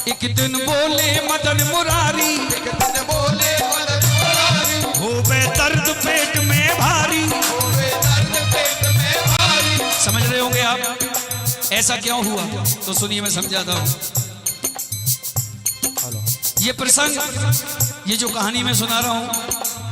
एक दिन बोले मदन मुरारी, एक दिन बोले मदन मुरारी, होवे दर्द पेट में भारी, होवे दर्द पेट में भारी। समझ रहे होंगे आप ऐसा क्यों हुआ? तो सुनिए मैं समझाता हूँ। ये प्रसंग, ये जो कहानी मैं सुना रहा हूँ,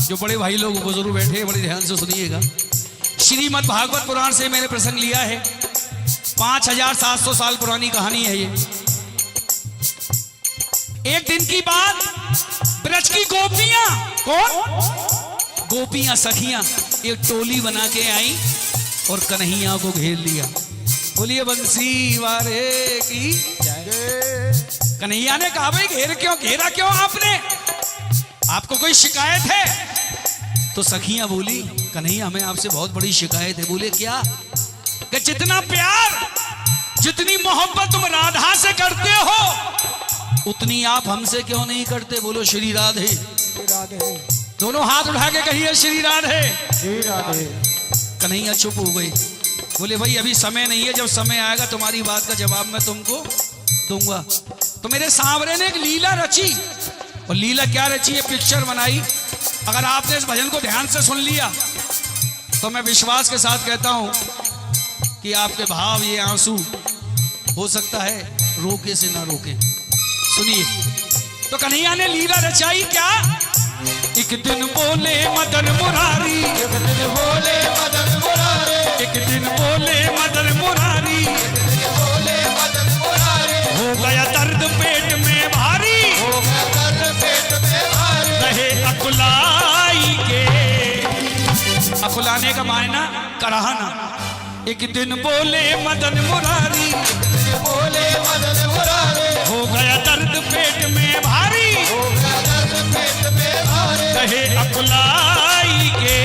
जो बड़े भाई लोग बुजुर्ग बैठे बड़े ध्यान से सुनिएगा। श्रीमद् भागवत पुराण से मैंने प्रसंग लिया है। 5700 साल पुरानी कहानी है ये। एक दिन की बात, ब्रज की गोपियां, कौन? गोपियां सखियां एक टोली बना के आई और कन्हैया को घेर लिया। बोलिए बंसी वारे की जय। कन्हैया ने कहा भाई घेरा क्यों आपने? आपको कोई शिकायत है? तो सखियां बोली कन्हैया हमें आपसे बहुत बड़ी शिकायत है। बोले क्या? कि जितना प्यार जितनी मोहब्बत तुम राधा से करते हो उतनी आप हमसे क्यों नहीं करते? बोलो श्री राधे। दोनों हाथ उठा के कहिए श्री राधे। कन्हैया चुप हो गई। बोले भाई अभी समय नहीं है, जब समय आएगा तुम्हारी बात का जवाब मैं तुमको दूंगा। तो मेरे सांवरे ने एक लीला रची, और लीला क्या रची है? पिक्चर बनाई। अगर आपने इस भजन को ध्यान से सुन लिया तो मैं विश्वास के साथ कहता हूं कि आपके भाव, ये आंसू हो सकता है रोके से ना रोके। सुनिए। तो कन्हैया ने लीला रचाई क्या? एक दिन बोले मदन मुरारी, एक दिन बोले मदन मुरारी, एक दिन बोले मदन मुरारी, एक दिन बोले मदन मुरारी, हो गया दर्द पेट में भारी, हो गया दर्द पेट में भारी। रहे अकुलाई के। अकुलाने का मायना कराहना। एक दिन बोले मदन मुरारी, एक दिन बोले मदन मुरारी, हो गया दर्द पेट में भारी, हो गया दर्द पेट में भारी। रहे अकुलाई के।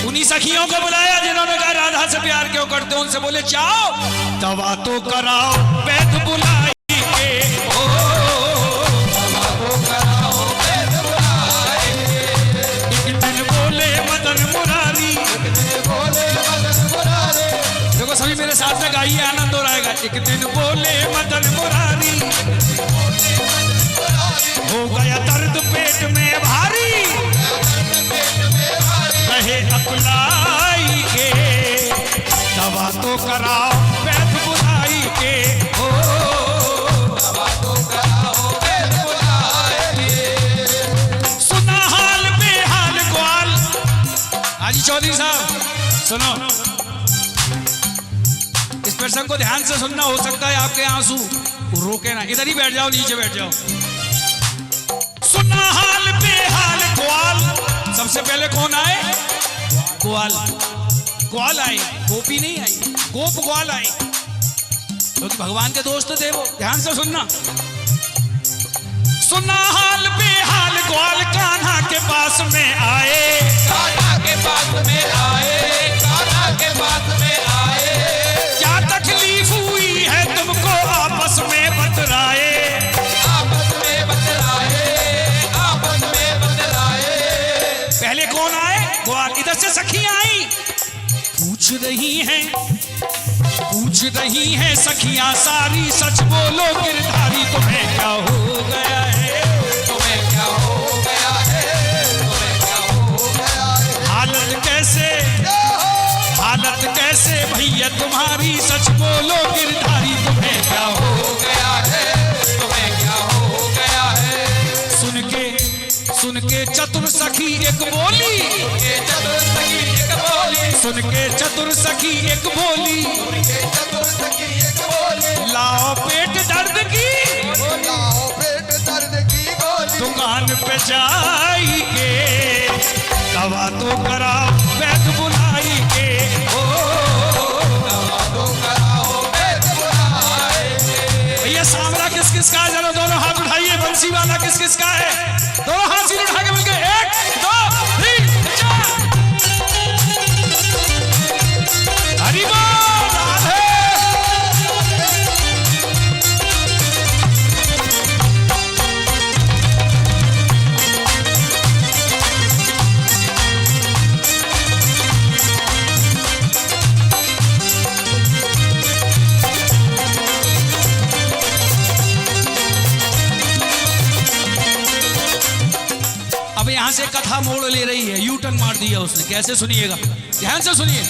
उन्हीं सखियों को बुलाया जिन्होंने कहा राधा से प्यार क्यों करते हो? उनसे बोले जाओ दवा तो कराओ वैद्य बुलाई के। ओ दवा तो कराओ वैद्य बुलाए। एक दिन बोले मदन मुरारी, एक दिन बोले मदन मुरारी, देखो सभी मेरे साथ में गाइए, आनंद हो रहेगा। एक दिन बोले मदन मुरारी, हो गया दर्द पेट में भारी, रहे अकुलाई के। दवा तो कराओ वैद्य बुलाई के। ओ दवा तो कराओ वैद्य बुलाए। सुना हाल बेहाल ग्वाल। हाजी चौधरी साहब सुनो, इस प्रसंग को ध्यान से सुनना। हो सकता है आपके आंसू रोके ना। इधर ही बैठ जाओ, नीचे बैठ जाओ। सुना हाल बेहाल ग्वाल। सबसे पहले कौन आए? ग्वाल। ग्वाल आए, गोपी नहीं आई, गोप ग्वाल आए, क्योंकि भगवान के दोस्त थे वो। ध्यान से सुनना। सुना हाल बेहाल ग्वाल कान्हा के पास में आए, कान्हा के पास में आए, कान्हा के पास में आए। क्या तकलीफ हुई है तुमको आपस में बतलाए। आपस में बतलाए, आपस में बतलाए। पहले कौन आए? ग्वाल। इधर से सखियां आई, पूछ रही हैं सखियां सारी, सच बोलो गिरधारी तुम्हें क्या हो गया है? तुम्हें क्या हो गया है? तुम्हें क्या हो गया है? हालत कैसे भैया तुम्हारी, सच बोलो गिरधारी तुम्हें क्या हो? हो गया है? तुम्हें क्या हो गया है? सुन के चतुर सखी एक बोली, ये चतुर सखी एक बोली, सुन के चतुर सखी एक बोली, ये चतुर सखी एक बोली। लाओ पेट दर्द की ओ लाओ पेट दर्द की गोली। दुकान पे जाई के। दवा तो कराओ वैद्य बुलाई के। ओ दवा तो कराओ वैद्य बुलाए। भैया सांवरा किस किस का है? जरा दोनों हाथ उठाइए। बंसी वाला किस किस का है? दोनों हाथ सीधे उठा के मिलके 1 2 3 4। हरि बोल राधे। यहां से कथा मोड़ ले रही है, यू टर्न मार दिया उसने। कैसे सुनिएगा, ध्यान से सुनिए।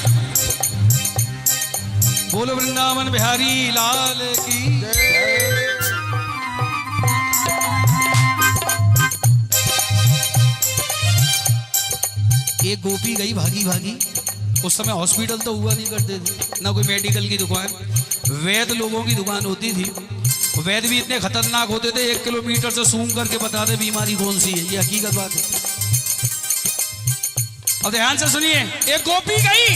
बोलो वृंदावन बिहारी लाल की। एक गोपी गई भागी भागी। उस समय हॉस्पिटल तो हुआ नहीं करते थे, ना कोई मेडिकल की दुकान, वैद्य लोगों की दुकान होती थी। वैद्य भी इतने खतरनाक होते थे, 1 किलोमीटर से सूंघ करके बताते बीमारी कौन सी है। ये हकीकत बात है। और ध्यान से सुनिए, एक गोपी गई,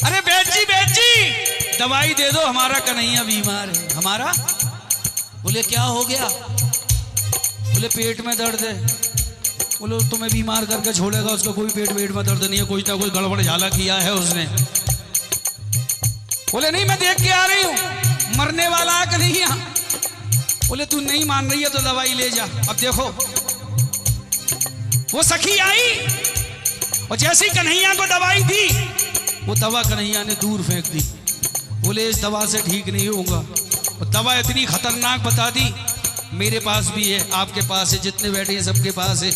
अरे बैठ जी दवाई दे दो, हमारा कन्हैया बीमार है। हमारा? बोले क्या हो गया? बोले पेट में दर्द है। बोलो तुम्हें बीमार करके छोड़ेगा, उसका कोई पेट में दर्द नहीं है, कोई ना कोई गड़बड़ झाला किया है उसने। बोले नहीं मैं देख के आ रही हूं, मरने वाला है कन्हैया। बोले तू नहीं मान रही है तो दवाई ले जा। अब देखो वो सखी आई और जैसे ही कन्हैया को दवाई दी, वो दवा कन्हैया ने दूर फेंक दी। बोले इस दवा से ठीक नहीं होगा। और दवा इतनी खतरनाक बता दी, मेरे पास भी है, आपके पास है, जितने बैठे हैं सबके पास है,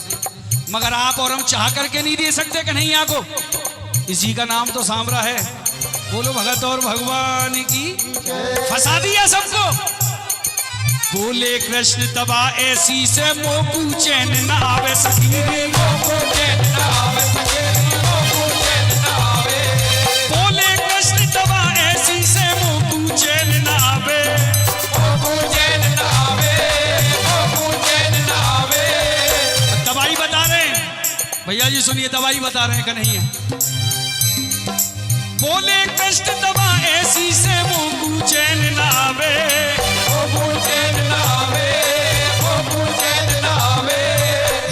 मगर आप और हम चाह करके नहीं दे सकते कन्हैया को। इसी का नाम तो सांवरा है। बोलो भगत और भगवान की। फंसा दिया सबको। बोले कृष्ण दवा ऐसी से मोकू चैन ना आवे सखी, मोकू चैन ना आवे सखी, मोकू चैन ना आवे। बोले कृष्ण दवा ऐसी से मोकू चैन ना आवे, मोकू चैन ना आवे, मोकू चैन ना आवे। दवाई बता रहे हैं भैया जी, सुनिए दवाई बता रहे हैं कन्हैया। बोले कृष्ण दवा ऐसी से मोकू चैन ना आवे, मोकू चैन ना आवे, मोकू चैन ना आवे।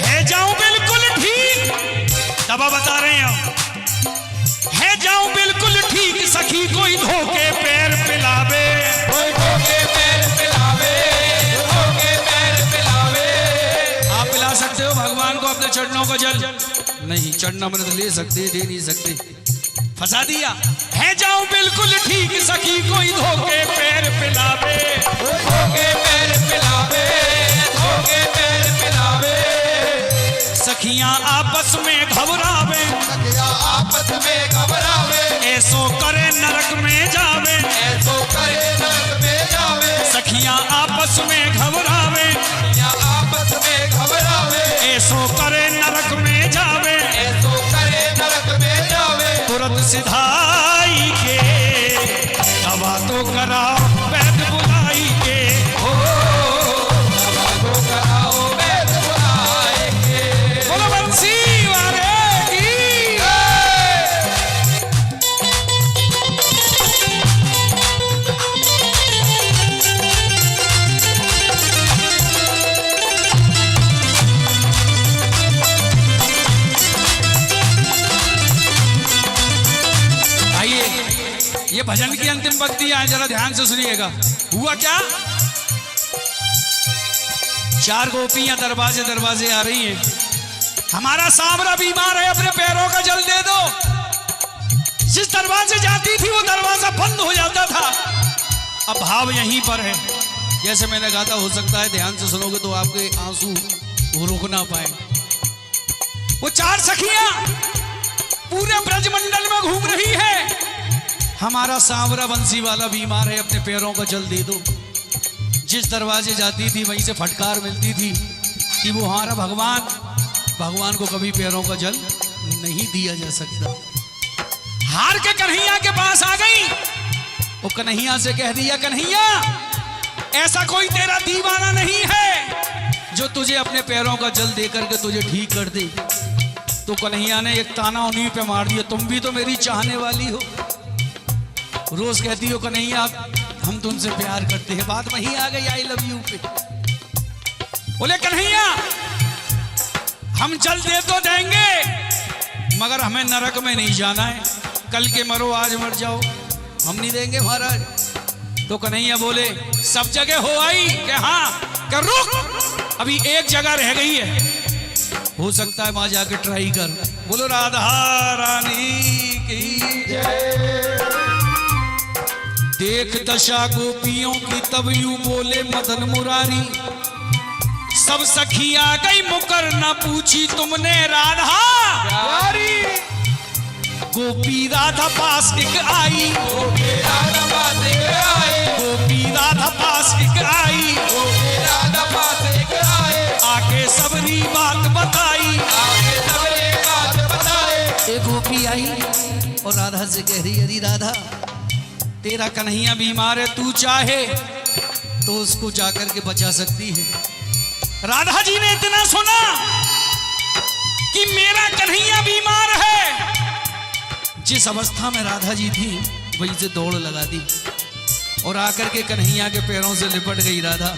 है जाऊं बिल्कुल ठीक, दवा बता रहे हैं, है जाऊं बिल्कुल ठीक सखी कोई धोके पैर पिलावे, कोई धोके पैर पिलावे, धोके पैर पिलावे। आप पिला सकते हो भगवान को अपने चरणों का जल? नहीं, चढ़ना मैंने तो ले सकते, दे नहीं सकते। फंसा दिया। है जाऊं बिल्कुल ठीक सखी कोई धोके पैर पिलावे, धोके पैर पिलावे, धोके पैर पिलावे। सखियां आपस में घबरावे, सखियां आपस में घबरावे। ऐसो करे नरक में जावे, ऐसो करे नरक में जावे। सखियां आपस में घबरावे, सखियां आपस में घबरावे। ऐसो करे नरक में जावे, ऐसो करे नरक में जावे। तुरंत सिधाई के दवा तो कराओ वैद्य बुलाई के, ओ दवा तो कराओ वैद्य बुलाई के। बोलो बंसी वाले की। ये भजन की अंतिम पंक्ति है, जरा ध्यान से सुनिएगा। हुआ क्या? 4 गोपियां दरवाजे दरवाजे आ रही हैं। हमारा सांवरा बीमार है, अपने पैरों का जल दे दो। जिस दरवाजे जाती थी वो दरवाजा बंद हो जाता था। अब भाव यहीं पर है, जैसे मैंने कहा था, हो सकता है ध्यान से सुनोगे तो आपके आंसू वो रोक ना पाए। वो 4 सखियां पूरे ब्रजमंडल में घूम रही है। हमारा सांवरा बंसी वाला बीमार है, अपने पैरों का जल दे दो। जिस दरवाजे जाती थी वहीं से फटकार मिलती थी कि वो हमारा भगवान को कभी पैरों का जल नहीं दिया जा सकता। हार के कन्हैया के पास आ गई। वो कन्हैया से कह दिया, कन्हैया ऐसा कोई तेरा दीवाना नहीं है जो तुझे अपने पैरों का जल दे करके तुझे ठीक कर दे। तो कन्हैया ने एक ताना उन्हीं पे मार दिया, तुम भी तो मेरी चाहने वाली हो। रोज कहती हो कन्हैया हम तुमसे प्यार करते हैं, बात वहीं आ गई आई लव यू पे। बोले कन्हैया हम जल दे तो देंगे मगर हमें नरक में नहीं जाना है, कल के मरो आज मर जाओ, हम नहीं देंगे महाराज। तो कन्हैया बोले सब जगह हो आई कि हाँ, कर रुक अभी एक जगह रह गई है, हो सकता है वहां जाके ट्राई कर। बोलो राधा रानी की जय। देख दशा गोपियों की तब यूं बोले मदन मुरारी, सब सखी आ गई मुकर न पूछी तुमने राधा प्यारी गोपी राधा पास एक आई गोपी राधा पास एक आए गोपी राधा पास एक आई गोपी राधा पास एक आए आके सबरी बात बताई आगे सबरे बात बताए एक गोपी आई और राधा से कह रही अरे राधा तेरा कन्हैया बीमार है तू चाहे तो उसको जाकर के बचा सकती है। राधा जी ने इतना सुना कि मेरा कन्हैया बीमार है, जिस अवस्था में राधा जी थी वहीं से दौड़ लगा दी और आकर के कन्हैया के पैरों से लिपट गई राधा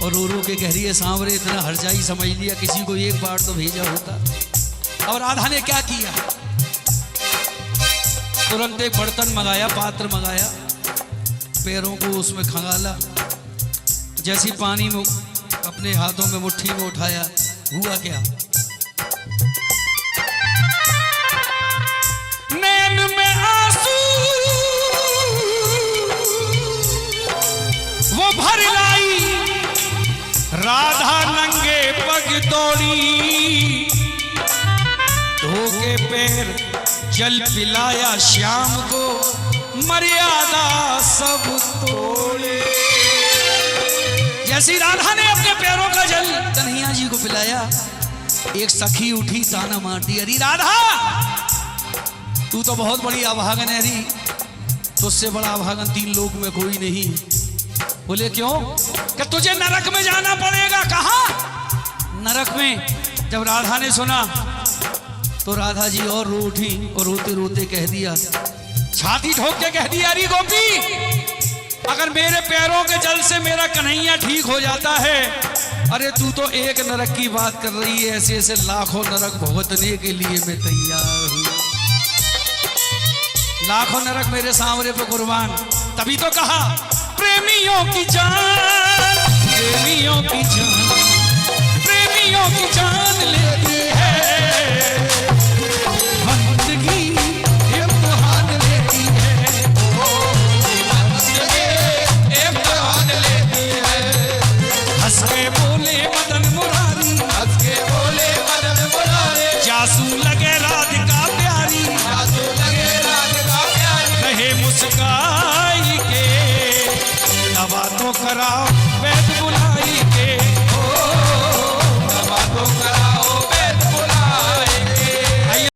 और रो रो के कह रही है सांवरे इतना हरजाई समझ लिया, किसी को एक बार तो भेजा होता। और राधा ने क्या किया, तुरंत एक बर्तन मंगाया, पात्र मंगाया, पैरों को उसमें खंगाला, जैसी पानी में अपने हाथों में मुट्ठी में उठाया, हुआ क्या, नैन में आंसू वो भर लाई, राधा नंगे पग दौड़ी, धोके पैर जल पिलाया श्याम को, मर्यादा सब तोड़े। जैसी राधा ने अपने पैरों का जल कन्हैया जी को पिलाया, एक सखी उठी ताना मारती, अरे राधा तू तो बहुत बड़ी अभागन है री, तुझसे बड़ा अभागन तीन लोक में कोई नहीं। बोले क्यों, कि तुझे नरक में जाना पड़ेगा। कहा नरक में। जब राधा ने सुना तो राधा जी और रो उठी और रोते रोते कह दिया, छाती ठोक के कह दिया, अरे गोपी अगर मेरे पैरों के जल से मेरा कन्हैया ठीक हो जाता है, अरे तू तो एक नरक की बात कर रही है, ऐसे ऐसे लाखों नरक भुगतने के लिए मैं तैयार हूं, लाखों नरक मेरे सांवरे पे कुर्बान। तभी तो कहा प्रेमियों की जान, प्रेमियों की जान, प्रेमियों की जान लेती है।